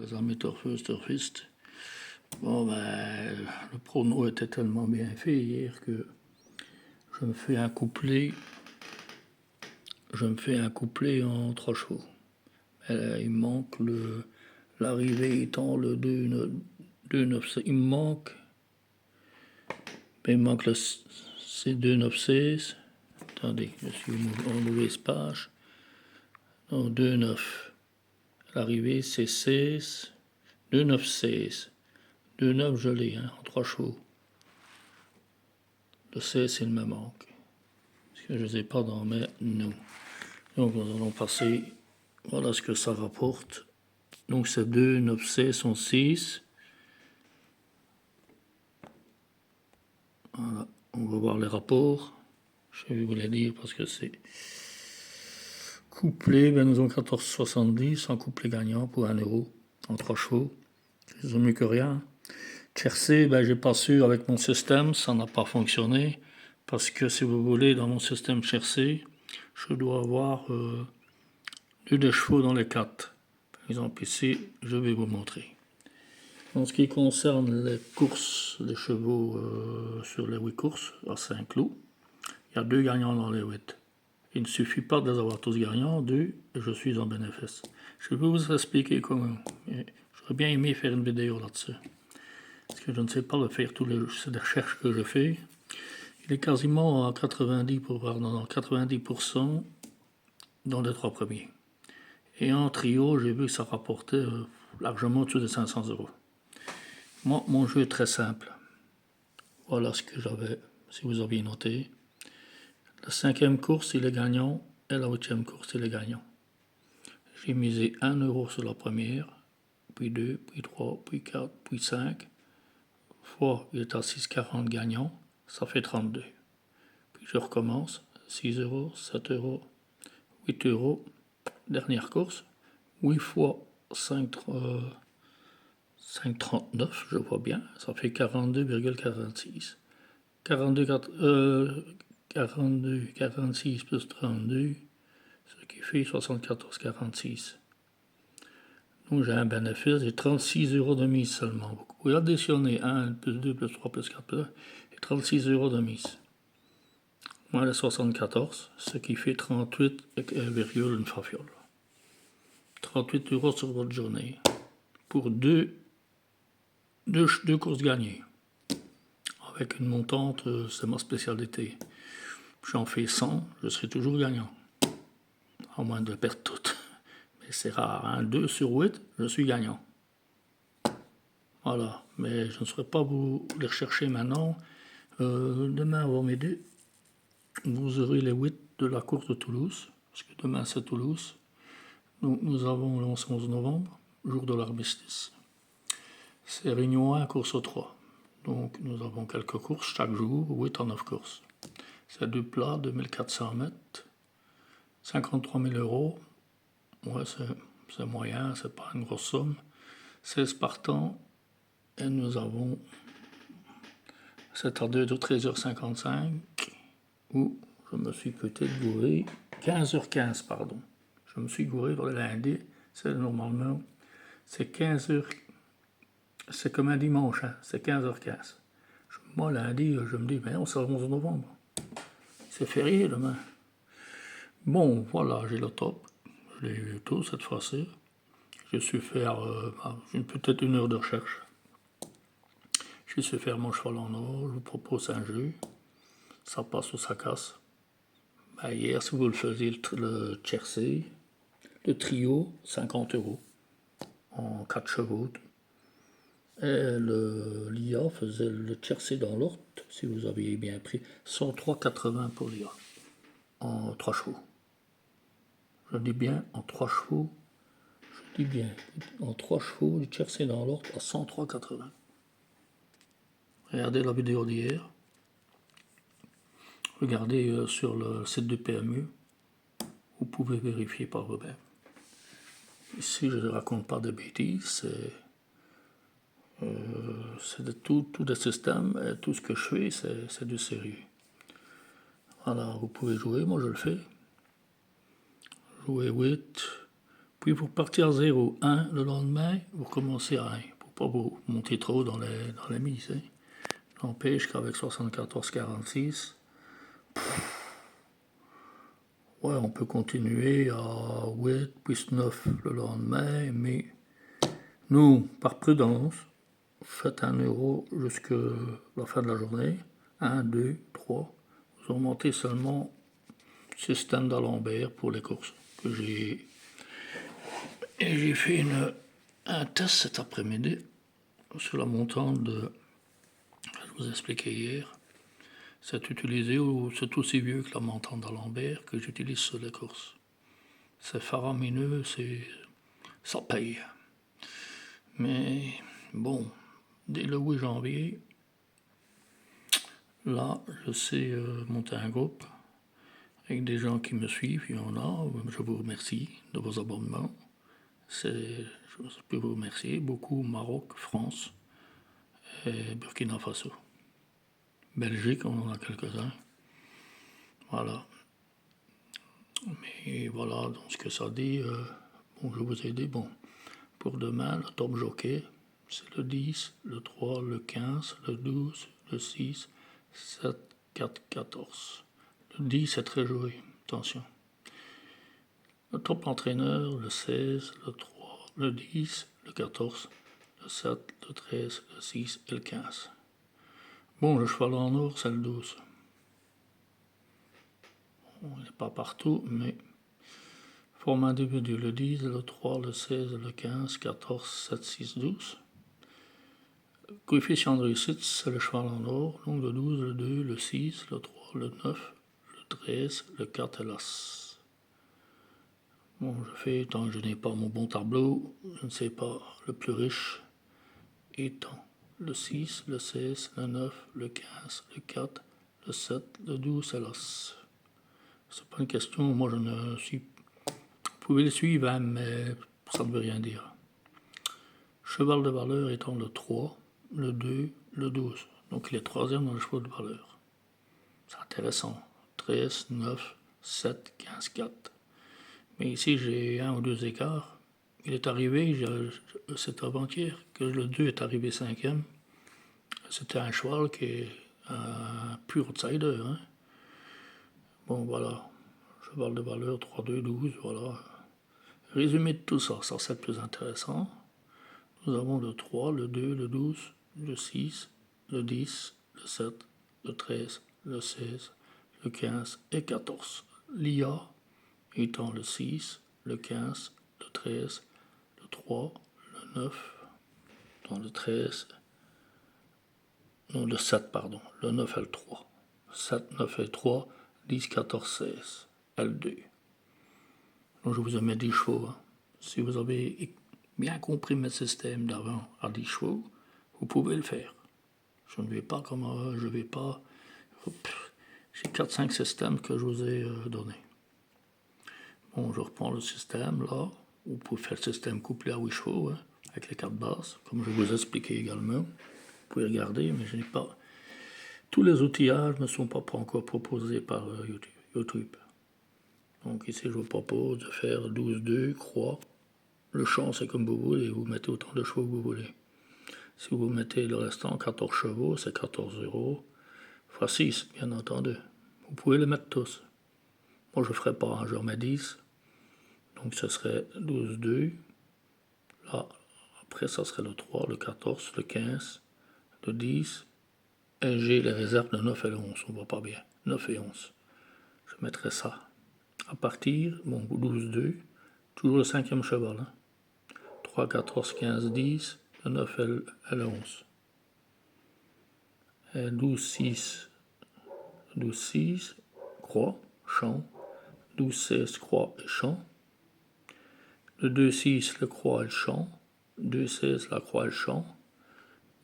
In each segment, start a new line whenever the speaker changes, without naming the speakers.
Les amis turfistes. Bon, ben, le prono était tellement bien fait hier que je me fais un couplet en 3 chevaux. Il me manque l'arrivée étant le 2,96. Il me manque le C2,96. Attendez, je suis en mauvaise page. Non, 2,9. L'arrivée, c'est 16. 2,9,16. 2,9, je l'ai, hein, en 3 chevaux. Le 16, il me manque. Parce que je ne les ai pas dans mes noms. Donc, nous allons passer. Voilà ce que ça rapporte. Donc, c'est 2, 9, 16 sont 6. Voilà. On va voir les rapports. Je vais vous les dire parce que c'est couplé. Ben, nous avons 14,70 en couplet gagnant pour 1 euro en 3 chevaux. C'est mieux que rien. Tiercé, ben, j'ai pas su avec mon système, ça n'a pas fonctionné. Parce que si vous voulez, dans mon système tiercé, je dois avoir 2 chevaux dans les 4. Par exemple, ici, je vais vous montrer. En ce qui concerne les courses, les chevaux sur les 8 courses à Saint-Cloud, il y a 2 gagnants dans les 8. Il ne suffit pas de les avoir tous gagnants, 2, et je suis en bénéfice. Je vais vous expliquer comment. J'aurais bien aimé faire une vidéo là-dessus. Parce que je ne sais pas le faire, toutes les recherches que je fais. Il est quasiment à 90% dans les 3 premiers. Et en trio, j'ai vu que ça rapportait largement au-dessus de 500 euros. Moi, mon jeu est très simple. Voilà ce que j'avais, si vous aviez noté. La 5e course, il est gagnant, et la 8e course, il est gagnant. J'ai misé 1 euro sur la première, puis 2, puis 3, puis 4, puis 5. Fois, il est à 6,40 gagnant, ça fait 32. Puis je recommence, 6 euros, 7 euros, 8 euros. Dernière course, 8 fois 5,39, je vois bien, ça fait 42,46. 46 plus 32, ce qui fait 74,46. Donc j'ai un bénéfice de 36 euros de mise seulement. Vous pouvez additionner 1 plus 2 plus 3 plus 4 plus 1, et 36 euros de mise. Moins les 74, ce qui fait 38,1 une fafiole. 38 euros sur votre journée pour deux courses gagnées. Avec une montante, c'est ma spécialité. J'en fais 100, je serai toujours gagnant. À moins de perdre toutes. Mais c'est rare, hein? 2 sur 8, je suis gagnant. Voilà, mais je ne saurais pas vous les rechercher maintenant. Demain, avant midi, vous aurez les 8 de la course de Toulouse, parce que demain c'est Toulouse. Donc nous avons le 11 novembre, jour de l'armistice. C'est Réunion 1, course 3. Donc nous avons quelques courses chaque jour, 8 à 9 courses. C'est 2 plats, 2400 mètres, 53 000 euros. Ouais, c'est moyen, c'est pas une grosse somme. 16 partants, et nous avons, c'est à 13h55, où je me suis peut-être gouré, 15h15, pardon. Je me suis gouré pour le lundi, c'est normalement, c'est 15h, c'est comme un dimanche, hein, c'est 15h15. Moi, lundi, je me dis, ben on sera le 11 novembre. C'est férié demain. Bon, voilà, j'ai le top. Je l'ai eu tout cette fois-ci. Je suis faire peut-être 1 heure de recherche. Je suis faire mon cheval en or. Je vous propose un jeu. Ça passe ou ça casse. Ben, hier, si vous le faisiez, le tiercé, le trio, 50 euros. En 4 chevaux. Et l'IA faisait le tiercé dans l'ordre, si vous aviez bien pris, 103,80 pour l'IA. En 3 chevaux. Je dis bien en 3 chevaux. Je dis bien en 3 chevaux, le tiercé dans l'ordre à 103,80. Regardez la vidéo d'hier. Regardez sur le site du PMU. Vous pouvez vérifier par vous-même. Ici, je ne raconte pas de bêtises. C'est de tout le système. Et tout ce que je fais, c'est du sérieux. Voilà, vous pouvez jouer. Moi, je le fais. Jouer 8. Puis vous repartez à 0, 1 le lendemain, vous recommencez à 1, pour pas vous monter trop dans la mise. Hein. N'empêche qu'avec 74-46, ouais, on peut continuer à 8, puis 9 le lendemain, mais nous, par prudence, faites 1 euro jusqu'à la fin de la journée. 1, 2, 3. Vous remontez seulement système d'Alembert pour les courses que j'ai. Et j'ai fait un test cet après-midi sur la montante de. Je vous ai expliqué hier. C'est utilisé, c'est aussi vieux que la montante d'Alembert que j'utilise sur les courses. C'est faramineux, ça paye. Mais bon, dès le 8 janvier, là, je sais monter un groupe avec des gens qui me suivent. Il y en a, je vous remercie de vos abonnements. Je peux vous remercier beaucoup, Maroc, France et Burkina Faso. Belgique, on en a quelques-uns. Voilà. Mais voilà, donc ce que ça dit, bon, je vous ai dit, bon, pour demain, le top jockey, c'est le 10, le 3, le 15, le 12, le 6, 7, 4, 14. Le 10 est très joué, attention. Le top entraîneur, le 16, le 3, le 10, le 14, le 7, le 13, le 6 et le 15. Bon, le cheval en or, c'est le 12. Bon, il n'est pas partout, mais forme individu, le 10, le 3, le 16, le 15, 14, 7, 6, 12. Coefficient de réussite, c'est le cheval en or, donc le 12, le 2, le 6, le 3, le 9, le 13, le 4 et l'As. Bon, je fais, tant que je n'ai pas mon bon tableau, je ne sais pas, le plus riche étant le 6, le 16, le 9, le 15, le 4, le 7, le 12 et l'As. C'est pas une question, moi je ne suis. Vous pouvez le suivre, hein, mais ça ne veut rien dire. Cheval de valeur étant le 3, le 2, le 12. Donc il est troisième dans le cheval de valeur. C'est intéressant. 13, 9, 7, 15, 4. Mais ici j'ai un ou deux écarts. Il est arrivé, c'est avant-hier, que le 2 est arrivé cinquième. C'était un cheval qui est un pur outsider. Hein. Bon voilà. Cheval de valeur 3, 2, 12, voilà. Résumé de tout ça, ça c'est le plus intéressant. Nous avons le 3, le 2, le 12, le 6, le 10, le 7, le 13, le 16, le 15 et 14. L'IA étant le 6, le 15, le 13, le 3, le 9, non, le 13, non, le 7, pardon, le 9 et le 3. 7, 9 et 3, 10, 14, 16, L2. Donc je vous ai mis 10 chevaux. Hein. Si vous avez bien compris mes systèmes d'avant à 10 chevaux, vous pouvez le faire. Je ne vais pas comme je vais pas. J'ai 4-5 systèmes que je vous ai donnés. Bon, je reprends le système là. Vous pouvez faire le système couplé à 8 chevaux, hein, avec les 4 bases, comme je vous ai expliqué également. Vous pouvez regarder, mais je n'ai pas. Tous les outillages ne sont pas encore proposés par YouTube. Donc ici, je vous propose de faire 12-2, croix. Le champ, c'est comme vous voulez, vous mettez autant de chevaux que vous voulez. Si vous mettez le restant, 14 chevaux, c'est 14 euros, x 6, bien entendu. Vous pouvez les mettre tous. Moi, je ne ferai pas, hein, je remets 10. Donc, ce serait 12-2. Là, après, ça serait le 3, le 14, le 15, le 10. Et j'ai les réserves de 9 et le 11, on ne voit pas bien. 9 et 11. Je mettrai ça. À partir, bon, 12-2, toujours le cinquième cheval. Hein. 3, 14, 15, 10, le 9 et le 11. Et 12, 6, 12, 6, croix, champ. 12, 16, croix et champ. Le 2, 6, le croix et le champ. 2, 16, la croix et le champ.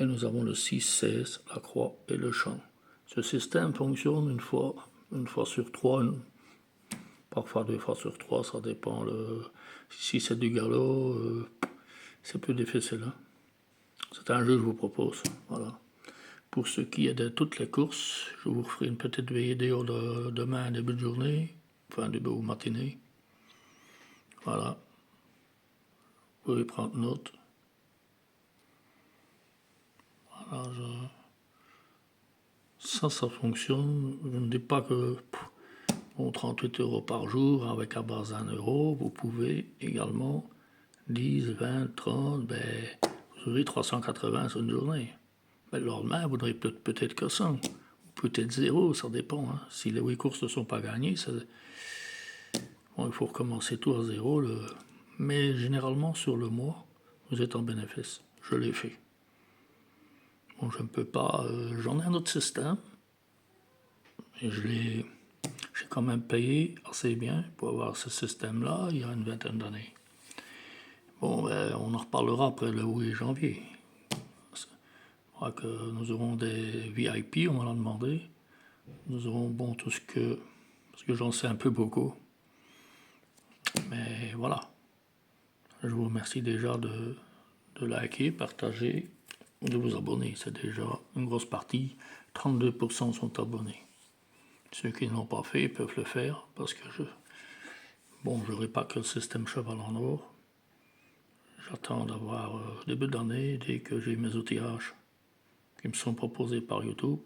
Et nous avons le 6, 16, la croix et le champ. Ce système fonctionne une fois sur 3, parfois 2 fois sur 3, ça dépend. Si c'est du galop, c'est plus difficile. Hein. C'est un jeu que je vous propose. Voilà. Pour ce qui est de toutes les courses, je vous ferai une petite vidéo demain, début de journée, enfin début de matinée. Voilà. Vous pouvez prendre note. Voilà, ça fonctionne. Je ne dis pas que bon, 38 € par jour avec à base d'1 €. Vous pouvez également 10, 20, 30, vous aurez 380 sur une journée. Mais le lendemain, vous n'aurez peut-être que 100, ou peut-être 0, ça dépend. Hein. Si les 8 courses ne sont pas gagnées, bon, il faut recommencer tout à 0. Mais généralement, sur le mois, vous êtes en bénéfice. Je l'ai fait. Bon, je ne peux pas. J'en ai un autre système. Et j'ai quand même payé assez bien pour avoir ce système-là il y a une vingtaine d'années. Bon, on en reparlera après le 8 janvier. Je crois que nous aurons des VIP, on m'en a demandé. Nous aurons bon tout ce que. Parce que j'en sais un peu beaucoup. Mais voilà. Je vous remercie déjà de liker, partager, de vous abonner. C'est déjà une grosse partie. 32% sont abonnés. Ceux qui ne l'ont pas fait peuvent le faire parce que je n'aurai pas que le système cheval en or. J'attends d'avoir début d'année, dès que j'ai mes outillages qui me sont proposés par YouTube.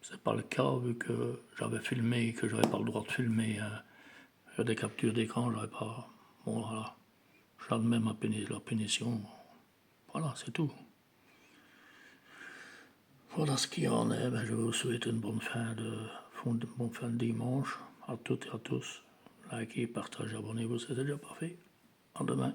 C'est pas le cas vu que j'avais filmé et que j'avais pas le droit de filmer des captures d'écran, j'avais pas. Bon voilà. J'admets la punition. Voilà, c'est tout. Voilà ce qu'il en est. Je vous souhaite une bonne fin de dimanche à toutes et à tous. Likez, partagez, abonnez-vous, c'est déjà pas fait. À demain.